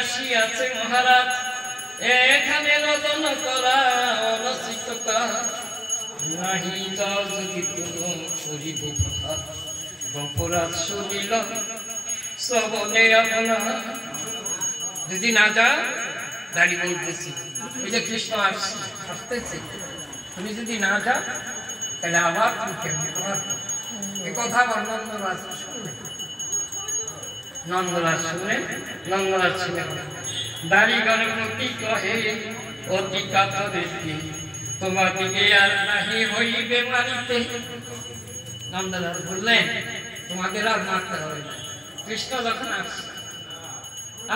আসিয়াছে মহারাজ, এখানে রতন করা অনসিত কাজ, নাহি যাও যদি কোনো করিব প্রহার। গোপরাজ শুনিল শ্রবণে আপনার, যদি না যা দাঁড়ি বলতেছি, ওই যে কৃষ্ণ আসতেছে, তুমি যদি না যা তাহলে আবার তুমি কেমন এ কথা আমার নন্দরাজ শুনলেন। নন্দরাজ শুনলেন, নন্দরাজ ছিলেন দাড়ি গণপতি কহে অতি কাতরে তোমাদিকে আর নাহি হইবে মারিতে। নন্দরাজ বললেন তোমাদের আর মারতে হবে না, কৃষ্ণ যখন আসছে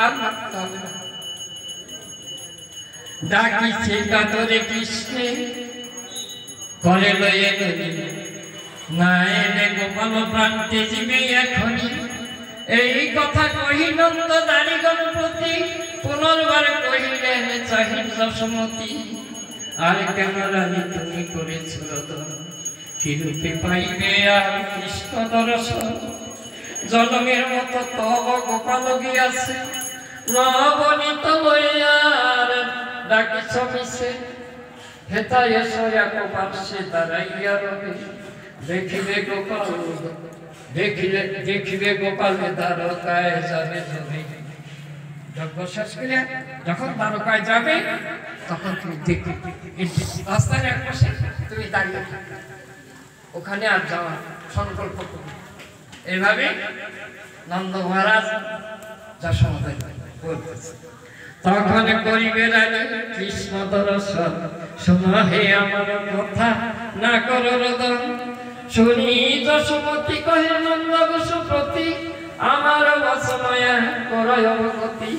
আর মারতে হবে না। ডাকিছে কাতরে কৃষ্ণে করে লয়ে না এলে গোপাল প্রান্তে জীবে এখনই। এই কথা কহি নন্দ দাড়ি গণপতি পুনর্বার কহিলেন চাহিল সমতি। আর কেন রানী তুমি করেছিল কি রূপে পাইবে আর কৃষ্ণ দর্শন। জনমের মতো তব গোপাল গিয়াছে নবনীত লইয়ার ডাকিছ মিশে। হেতায় এসয়া পার্শ্বে দাঁড়াইয়া রবে দেখিবে গোপাল, দেখিবে গোপালে দ্বারকায় যাবে যাবে। যজ্ঞ শেষ করে যখন দ্বারকায় যাবে তখন তুমি দেখবে রাস্তার এক পাশে তুমি দাঁড়িয়ে ওখানে আর যাওয়া সংকল্প করবে। এইভাবে নন্দ মহারাজ যশোমতি বলতেছে। তখন করিবে রানী কৃষ্ণ দর্শন, শোনো হে আমার কথা না করো রোদন। শুনি যশোমতি কহে নন্দ বসুপতি, আমার বসময়া করয় অবগতি।